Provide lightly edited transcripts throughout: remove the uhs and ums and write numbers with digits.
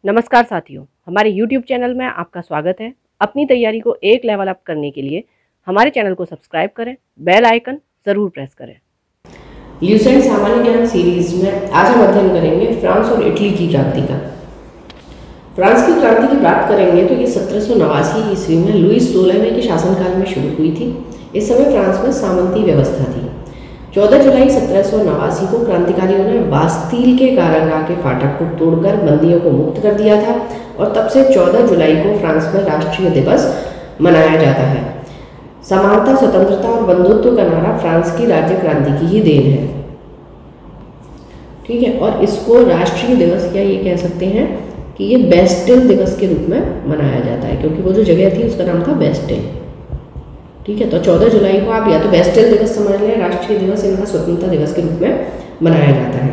नमस्कार साथियों, हमारे YouTube चैनल में आपका स्वागत है। अपनी तैयारी को एक लेवल अप करने के लिए हमारे चैनल को सब्सक्राइब करें, बेल आइकन ज़रूर प्रेस करें। ल्यूसेंट सामान्य ज्ञान सीरीज में आज हम अध्ययन करेंगे फ्रांस और इटली की क्रांति का। फ्रांस की क्रांति की बात करेंगे तो ये 1789 ईस्वी में लुईस 16वें के शासनकाल में शुरू हुई थी। इस समय फ्रांस में सामंती व्यवस्था थी। 14 जुलाई 1789 को क्रांतिकारियों ने बास्तील के कारागार के फाटक को तोड़कर बंदियों को मुक्त कर दिया था और तब से 14 जुलाई को फ्रांस में राष्ट्रीय दिवस मनाया जाता है। समानता, स्वतंत्रता और बंधुत्व का नारा फ्रांस की राज्य क्रांति की ही देन है। ठीक है, और इसको राष्ट्रीय दिवस या ये कह सकते हैं कि ये बेस्टिल दिवस के रूप में मनाया जाता है, क्योंकि वो जो जगह थी उसका नाम था बेस्टिल। ठीक है, तो 14 जुलाई को आप या तो बेस्टिल दिवस समझ लें, राष्ट्रीय दिवस इनका स्वतंत्रता दिवस के रूप में मनाया जाता है।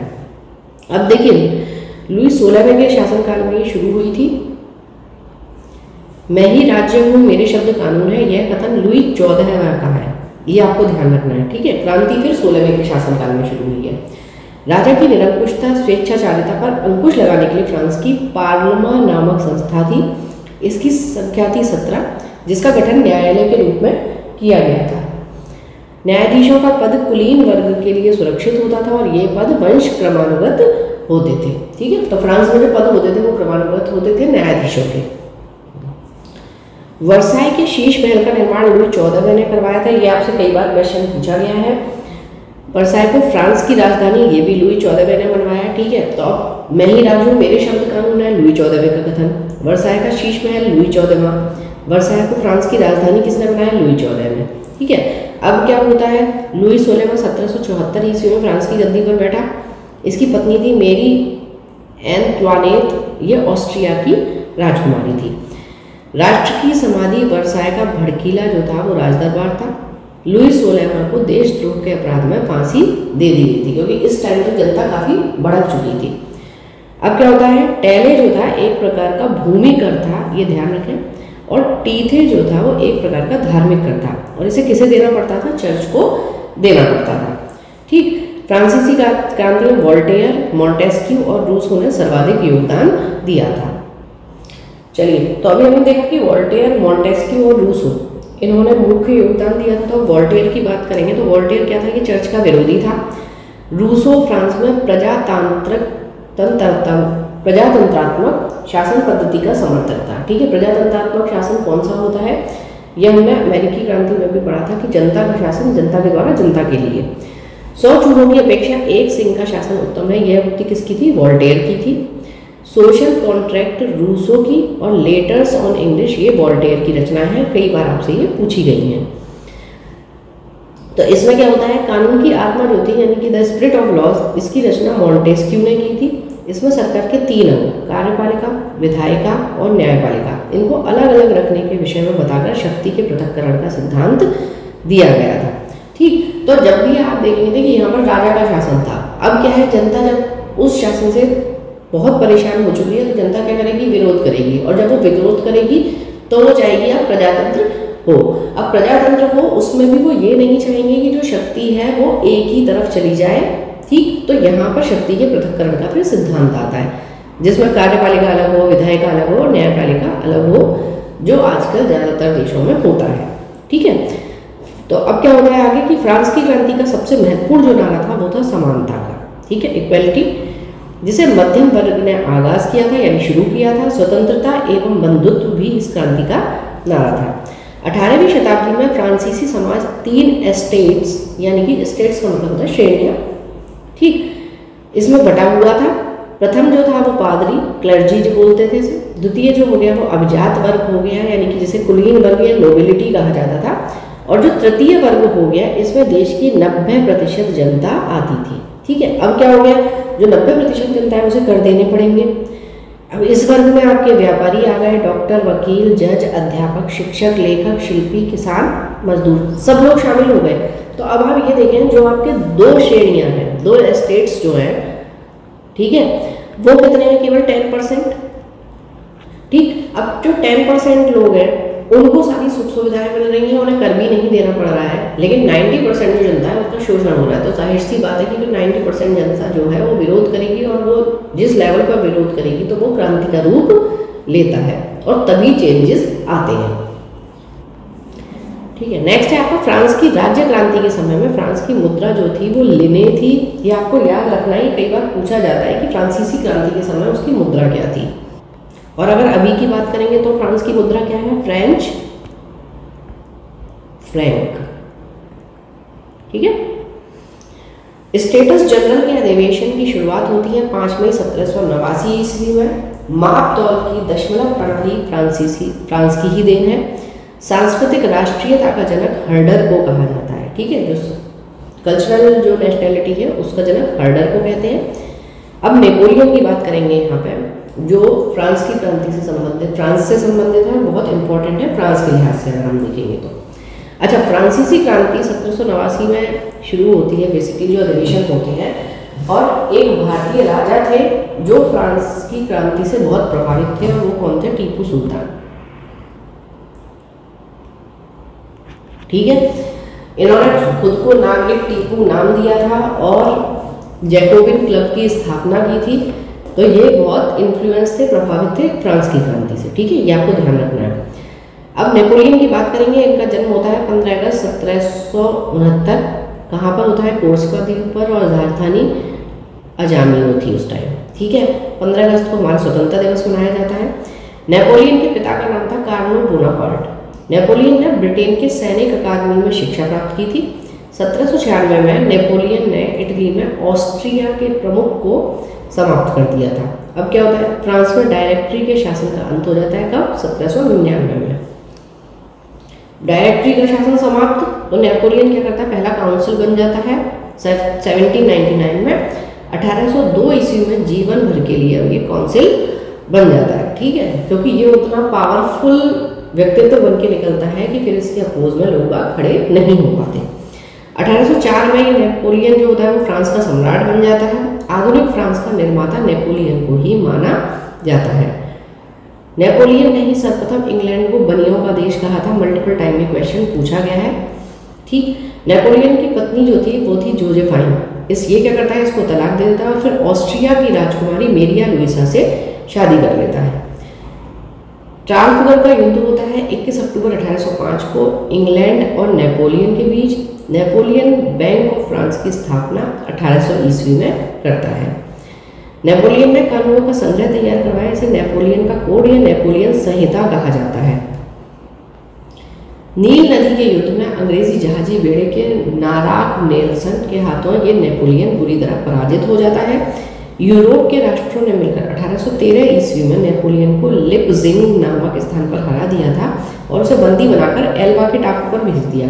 अब देखिए, लुईस 16वें के शासनकाल में ये शुरू हुई थी। मैं ही राज्य हूँ, मेरे शब्द कानून है, यह कथन लुईस 14वां का है, ये आपको ध्यान रखना है। ठीक है, क्रांति फिर 16वें के शासनकाल में शुरू हुई है। राजा की निरंकुशता, स्वेच्छाचारिता पर अंकुश लगाने के लिए फ्रांस की पार्लमा नामक संस्था थी। इसकी संख्या थी 17, जिसका गठन न्यायालय के रूप में किया गया था। न्यायाधीशों का पद कुलीन वर्ग के लिए सुरक्षित होता था और ये पद वंश क्रमानुगत होते थे। ठीक है, तो फ्रांस में जो पद होते थे वो क्रमानुगत होते थे न्यायाधीशों के। वर्साई के शीश महल का निर्माण लुई 14वें ने करवाया था। ये आपसे कई बार क्वेश्चन पूछा गया है। वर्साई को फ्रांस की राजधानी, ये भी लुई 14वें ने बनवाया। ठीक है, तो मैं ही राजू, मेरे शब्द कानून है, लुई 14वें का कथन। वर्साई का शीश महल लुई 14वां। वर्साई को फ्रांस की राजधानी किसने बनाया? लुई 14 ने। ठीक है, अब क्या होता है, लुई 16वां 1774 ईस्वी में फ्रांस की गद्दी पर बैठा। इसकी पत्नी थी मेरी एंटवानेट, ये ऑस्ट्रिया की राजकुमारी थी। राष्ट्र की समाधि वर्साई का भड़कीला जो था वो राजदरबार था। लुई 16वां को देशद्रोह के अपराध में फांसी दे दी गई थी, क्योंकि इस टाइम तक जनता काफी भड़क चुकी थी। अब क्या होता है, टेले जो था एक प्रकार का भूमि कर था, ये ध्यान रखें, और टीथे जो था वो एक प्रकार का धार्मिक कर था, और इसे किसे देना पड़ता था? चर्च को देना पड़ता था। ठीक, फ्रांसीसी क्रांति में वोल्टेयर, मॉन्टेस्क्यू और रूसो ने सर्वाधिक योगदान दिया था। चलिए, तो अभी हमने देखा कि वोल्टेयर, मॉन्टेस्क्यू और रूसो इन्होंने मुख्य योगदान दिया था। तो वोल्टेयर की बात करेंगे तो वोल्टेयर क्या था कि चर्च का विरोधी था। रूसो फ्रांस में प्रजातंत्रात्मक शासन पद्धति का समर्थक था। ठीक है, प्रजातंत्रात्मक शासन कौन सा होता है, यह हमने अमेरिकी क्रांति में भी पढ़ा था कि जनता का शासन जनता के द्वारा जनता के लिए। 100 चूहों की अपेक्षा एक सिंह का शासन उत्तम है, यह उक्ति किसकी थी? वोल्टेयर की थी। सोशल कॉन्ट्रैक्ट रूसो की और लेटर्स ऑन इंग्लिश ये वोल्टेयर की रचना है, कई बार आपसे ये पूछी गई है। तो इसमें क्या होता है, कानून की आत्मा जो थी यानी कि द स्पिरिट ऑफ लॉज, इसकी रचना मॉन्टेस्क्यू ने की थी। इसमें सरकार के 3 अंग, कार्यपालिका, विधायिका और न्यायपालिका, इनको अलग अलग रखने के विषय में बताकर शक्ति के पृथक्करण का सिद्धांत दिया गया था। ठीक, तो जब भी आप देखेंगे कि यहाँ पर राजा का शासन था, अब क्या है, जनता जब उस शासन से बहुत परेशान हो चुकी है तो जनता क्या करेगी? विरोध करेगी, और जब वो विरोध करेगी तो वो चाहेगी अब प्रजातंत्र हो। अब प्रजातंत्र हो, उसमें भी वो ये नहीं चाहेंगे कि जो शक्ति है वो एक ही तरफ चली जाए। ठीक, तो यहाँ पर शक्ति के पृथक्करण का फिर सिद्धांत आता है, जिसमें कार्यपालिका अलग हो, विधायिका अलग हो और न्यायपालिका अलग हो, जो आजकल ज्यादातर देशों में होता है। ठीक है, तो अब क्या होता है आगे कि फ्रांस की क्रांति का सबसे महत्वपूर्ण जो नारा था वो था समानता का। ठीक है, इक्वलिटी, जिसे मध्यम वर्ग ने आगाज किया था यानी शुरू किया था। स्वतंत्रता एवं बंधुत्व भी इस क्रांति का नारा था। 18वीं शताब्दी में फ्रांसीसी समाज 3 एस्टेट्स, यानी कि स्टेट्स का मतलब होता है श्रेणियां, ठीक, इसमें बटा हुआ था। प्रथम जो था वो पादरी, क्लर्जी जो बोलते थे इसे। द्वितीय जो हो गया वो अभिजात वर्ग हो गया, यानी कि जिसे कुलीन वर्ग या नोबिलिटी कहा जाता था। और जो तृतीय वर्ग हो गया, इसमें देश की 90% जनता आती थी। ठीक है, अब क्या हो गया, जो 90% जनता है उसे कर देने पड़ेंगे। अब इस वर्ग में आपके व्यापारी आ गए, डॉक्टर, वकील, जज, अध्यापक, शिक्षक, लेखक, शिल्पी, किसान, मजदूर, सब लोग शामिल हो गए। तो अब आप ये देखें, जो आपके 2 श्रेणियां हैं, 2 एस्टेट्स जो हैं, ठीक है, वो कितने हैं? केवल 10%। ठीक, अब जो 10% लोग हैं उनको सारी सुख सुविधाएं मिल रही हैं, उन्हें कर भी नहीं देना पड़ रहा है, लेकिन 90% जो जनता है उसका शोषण हो रहा है। तो जाहिर सी बात है कि जो 90% जनता जो है वो विरोध करेगी, और वो जिस लेवल पर विरोध करेगी तो वो क्रांति का रूप लेता है और तभी चेंजेस आते हैं। ठीक है, नेक्स्ट है आपका फ्रांस की राज्य क्रांति के समय में फ्रांस की मुद्रा जो थी वो लिने थी। ये आपको याद रखना ही, कई बार पूछा जाता है कि फ्रांसीसी क्रांति के समय उसकी मुद्रा क्या थी। और अगर अभी की बात करेंगे तो फ्रांस की मुद्रा क्या है? French Frank. ठीक है। स्टेटस जनरल के अधिवेशन की शुरुआत होती है 5 मई 1789 ईस्वी में। माप तौल की दशमलव प्रणाली फ्रांस की ही देन है। सांस्कृतिक राष्ट्रीयता का जनक हर्डर को कहा जाता है। ठीक है, जो कल्चरल जो नेशनैलिटी है उसका जनक हर्डर को कहते हैं। अब नेपोलियन की बात करेंगे यहाँ पे, जो फ्रांस की क्रांति से संबंधित, फ्रांस से संबंधित है, बहुत इंपॉर्टेंट है फ्रांस के लिहाज से अगर हम देखेंगे तो। अच्छा, फ्रांसीसी क्रांति 1789 में शुरू होती है, बेसिकली जो अधिवेशन होते हैं, और एक भारतीय राजा थे जो फ्रांस की क्रांति से बहुत प्रभावित थे, और वो कौन थे? टीपू सुल्तान। ठीक है, इन्होंने खुद को नागरिक टीपू नाम दिया था और जैकोबिन क्लब की स्थापना की थी। तो ये बहुत इन्फ्लुएंस थे, प्रभावित थे फ्रांस की क्रांति से। ठीक है, ये आपको ध्यान रखना है। अब नेपोलियन की बात करेंगे। इनका जन्म होता है 15 अगस्त 1769। कहाँ पर होता है? कोर्सिका द्वीप पर, और राजधानी अजामियो थी उस टाइम। ठीक है, 15 अगस्त को हमारा स्वतंत्रता दिवस मनाया जाता है। नेपोलियन के पिता का नाम था कार्लो बोनापार्ट। नेपोलियन ने ब्रिटेन के सैनिक अकादमी में शिक्षा प्राप्त की थी। 1796 में नेपोलियन ने इटली में ऑस्ट्रिया के प्रमुख को समाप्त कर दिया था। अब क्या होता है? फ्रांस में डायरेक्टरी के शासन का अंत हो जाता है। कब? 1799 में डायरेक्टरी का शासन समाप्त। तो नेपोलियन क्या करता है? पहला काउंसिल बन जाता है 1799 में। 1802 ईस्वी में जीवन भर के लिए ये काउंसिल बन जाता है। ठीक है, क्योंकि ये उतना पावरफुल व्यक्तित्व बन के निकलता है कि फिर इसके अपोज में लोग खड़े नहीं हो पाते। 1804 में नेपोलियन जो होता है वो फ्रांस का सम्राट बन जाता है। आधुनिक फ्रांस का निर्माता नेपोलियन को ही माना जाता है। नेपोलियन ने ही सर्वप्रथम इंग्लैंड को बनियों का देश कहा था। मल्टीपल टाइम में क्वेश्चन पूछा गया है। ठीक, नेपोलियन की पत्नी जो थी वो थी जोजेफाइन। ये क्या करता है? इसको तलाक दे देता है और फिर ऑस्ट्रिया की राजकुमारी मेरिया लुइसा से शादी कर लेता है। ट्राफल्गर का युद्ध होता है 21 अक्टूबर 1805 को इंग्लैंड और नेपोलियन के बीच। नेपोलियन बैंक ऑफ फ्रांस की स्थापना 1800 ईस्वी में करता है। नेपोलियन ने कानूनों का संग्रह तैयार करवाया। इसे नेपोलियन का कोड या नेपोलियन संहिता कहा जाता है। नील नदी के युद्ध में अंग्रेजी जहाजी बेड़े के नाराक नेल्सन के हाथों ये नेपोलियन बुरी तरह पराजित हो जाता है। यूरोप के राष्ट्रों ने मिलकर 1813 ईस्वी में नेपोलियन को लिपजिंग नामक स्थान पर हरा दिया था और उसे बंदी बनाकर एल्बा के टापू पर भेज दिया।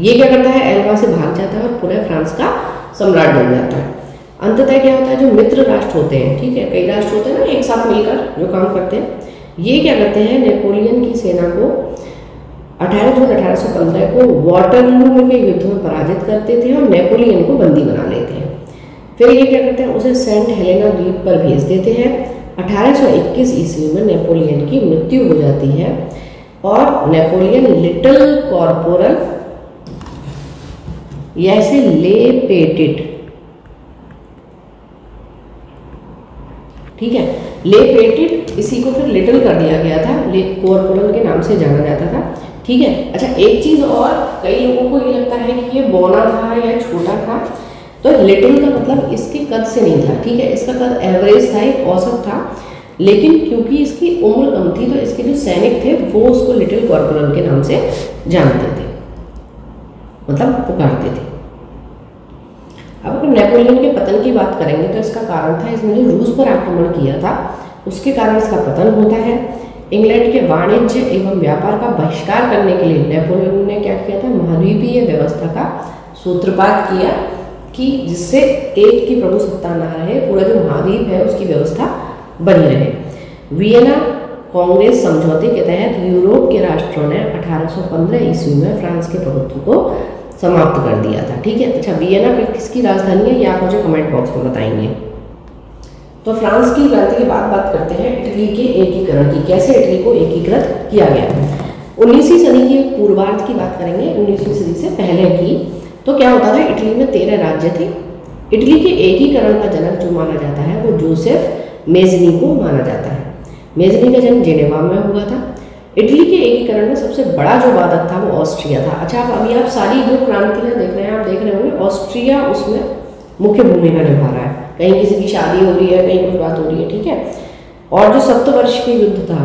ये क्या करता है? एल्बा से भाग जाता है और पुनः फ्रांस का सम्राट बन जाता है। अंततः क्या होता है? जो मित्र राष्ट्र होते हैं, ठीक है, कई राष्ट्र होते हैं ना एक साथ मिलकर जो काम करते हैं, ये क्या करते हैं? नेपोलियन की सेना को 18 जून 1815 को वाटरलू के युद्ध में पराजित करते थे और नेपोलियन को बंदी बना लेते हैं। फिर ये क्या करते हैं? उसे सेंट हेलेना द्वीप पर भेज देते हैं। 1821 ईस्वी में नेपोलियन की मृत्यु हो जाती है और नेपोलियन लिटिल कॉर्पोरल या इसे ले पेटेड, ठीक है, ले पेटेड, इसी को फिर लिटिल कर दिया गया था, ले कॉर्पोरल के नाम से जाना जाता था। ठीक है। अच्छा, एक चीज और, कई लोगों को ये लगता है कि ये बौना था या छोटा था, तो लिटिल का मतलब इसके कद से नहीं था। ठीक है, इसका कद एवरेज था, एक औसत था, लेकिन क्योंकि इसकी उम्र कम थी तो इसके जो सैनिक थे वो उसको लिटिल कॉर्पोरल के नाम से जानते थे, मतलब पुकारते थे। अब अगर नेपोलियन के पतन की बात करेंगे तो इसका कारण था, इसने जो रूस पर आक्रमण किया था उसके कारण इसका पतन होता है। इंग्लैंड के वाणिज्य एवं व्यापार का बहिष्कार करने के लिए नेपोलियन ने क्या किया था? महाद्वीपीय व्यवस्था का सूत्रपात किया कि जिससे एक की प्रभु सत्ता ना रहे, पूरा जो महाद्वीप है उसकी व्यवस्था बनी रहे। वियना कांग्रेस समझौते के तहत यूरोप के राष्ट्रों ने 1815 ईस्वी में फ्रांस के प्रभुत्व को समाप्त कर दिया था। ठीक है। अच्छा, वियना किसकी राजधानी है, ये आप मुझे कमेंट बॉक्स में बताएंगे। तो फ्रांस की क्रांति के बाद बात करते हैं इटली के एकीकरण की, कैसे इटली को एकीकृत किया गया। 19वीं सदी के पूर्वार्ध की बात करेंगे, 19वीं सदी से पहले की, तो क्या होता था, इटली में 13 राज्य थे। इटली के एकीकरण का जनक जो माना जाता है वो जोसेफ मेज़नी को माना जाता है। मेज़नी का जन्म जेनेवा में हुआ था। इटली के एकीकरण में सबसे बड़ा जो बाधक था वो ऑस्ट्रिया था। अच्छा, अभी आप सारी जो क्रांतियाँ देख रहे हैं, आप देख रहे होंगे ऑस्ट्रिया उसमें मुख्य भूमिका निभा रहा है। कहीं किसी की शादी हो रही है, कहीं कुछ बात हो रही है, ठीक है। और जो सप्तवर्ष के युद्ध था,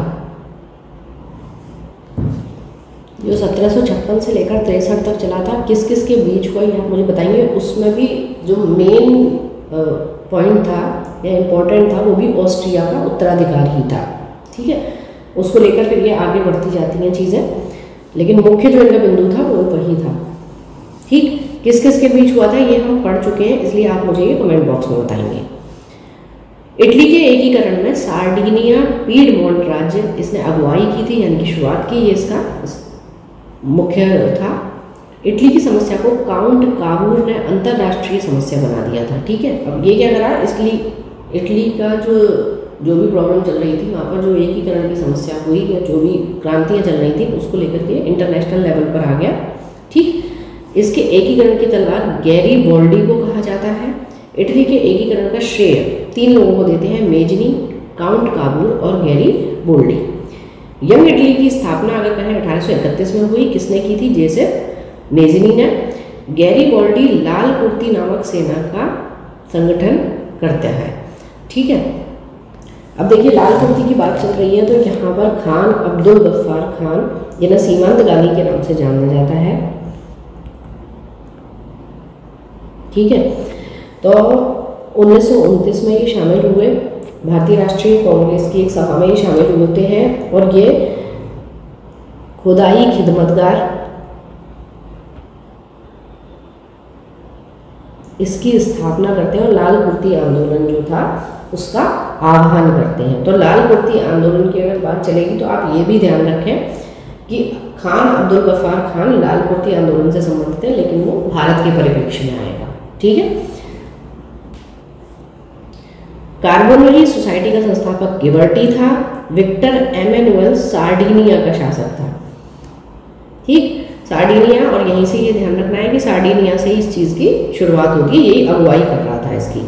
जो 1756 से लेकर 63 तक चला था, किस किस के बीच हुआ ये आप मुझे बताएंगे। उसमें भी जो मेन पॉइंट था या इम्पोर्टेंट था वो भी ऑस्ट्रिया का उत्तराधिकार ही था, ठीक है। उसको लेकर फिर ये आगे बढ़ती जाती हैं चीज़ें, लेकिन मुख्य जो इनका बिंदु था वो वही था, ठीक। किस किस के बीच हुआ था ये हम पढ़ चुके हैं, इसलिए आप मुझे ये कमेंट बॉक्स में बताएंगे। इटली के एकीकरण में सार्डिनिया पीडमोंट राज्य इसने अगुवाई की थी, यानी कि शुरुआत की, ये इसका मुख्य था। इटली की समस्या को काउंट कावूर ने अंतर्राष्ट्रीय समस्या बना दिया था, ठीक है। अब ये क्या करा, इसलिए इटली का जो भी प्रॉब्लम चल रही थी वहाँ पर, जो एकीकरण की समस्या हुई या जो भी क्रांतियाँ चल रही थी, उसको लेकर के इंटरनेशनल लेवल पर आ गया, ठीक। इसके एकीकरण की तलवार गैरीबोल्डी को कहा जाता है। इटली के एकीकरण का श्रेय 3 लोगों को देते हैं, मेजनी, काउंट काबूर और गैरीबोल्डी। यंग इटली की स्थापना अगर कहें 1831 में हुई। किसने की थी? जोसेफ मेज़नी ने। गैरीबोल्डी लाल कुर्ती नामक सेना का संगठन करता है, ठीक है। अब देखिए, लाल कुर्ती की बात चल रही है तो यहाँ पर खान अब्दुल गफ्फार खान, जिन्हें सीमांत गाली के नाम से जाना जाता है, ठीक है। तो 1929 में ये शामिल हुए, भारतीय राष्ट्रीय कांग्रेस की एक सभा में ये शामिल होते हैं और ये खुदाई खिदमतगार इसकी स्थापना करते हैं और लाल कुर्ती आंदोलन जो था उसका आह्वान करते हैं। तो लाल कुर्ती आंदोलन की अगर बात चलेगी तो आप ये भी ध्यान रखें कि खान अब्दुल गफ्फार खान लाल कुर्ती आंदोलन से संबंधित है, लेकिन वो भारत के परिप्रेक्ष्य में आएगा, ठीक है। कार्बोनरी सोसाइटी का संस्थापक गिबर्टी था। विक्टर एमेनुअल सार्डिनिया का शासक था, ठीक। सार्डिनिया, और यहीं से ये ध्यान रखना है कि सार्डिनिया से इस चीज़ की शुरुआत होगी, यही अगुवाई कर रहा था इसकी।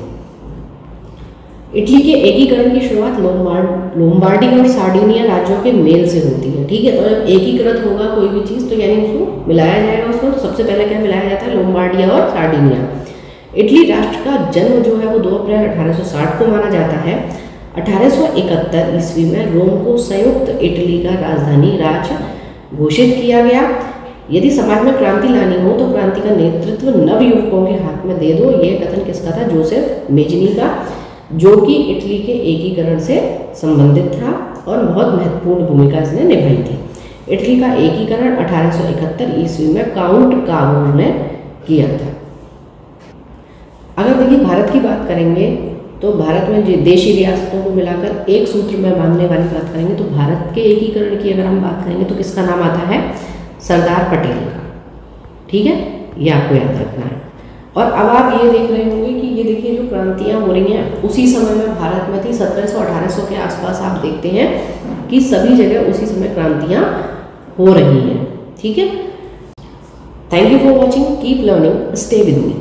इटली के एकीकरण की शुरुआत लोम्बार्डी और सार्डिनिया राज्यों के मेल से होती है, ठीक है। तो जब एकीकृत होगा कोई भी चीज़ तो यानी उसको मिलाया जाएगा उसको, तो सबसे पहले क्या मिलाया जाता है? लोम्बार्डिया और सार्डिनिया। इटली राष्ट्र का जन्म जो है वो 2 अप्रैल 1860 को माना जाता है। 1871 ईस्वी में रोम को संयुक्त इटली का राजधानी राज्य घोषित किया गया। यदि समाज में क्रांति लानी हो तो क्रांति का नेतृत्व नव युवकों के हाथ में दे दो, ये कथन किसका था? जोसेफ मेज़नी का, जो कि इटली के एकीकरण से संबंधित था और बहुत महत्वपूर्ण भूमिका इसने निभाई थी। इटली का एकीकरण 1871 ईस्वी में काउंट कावूर ने किया था। अगर देखिए भारत की बात करेंगे तो भारत में देशी रियासतों को मिलाकर एक सूत्र में बांधने वाली बात करेंगे तो भारत के एकीकरण की अगर हम बात करेंगे तो किसका नाम आता है? सरदार पटेल का, ठीक है। ये आपको याद रखना है। और अब आप ये देख रहे होंगे कि ये देखिए जो क्रांतियाँ हो रही हैं उसी समय में भारत में थी। 1700-1800 के आसपास आप देखते हैं कि सभी जगह उसी समय क्रांतियाँ हो रही हैं, ठीक है। Thank you for watching, keep learning, stay with me.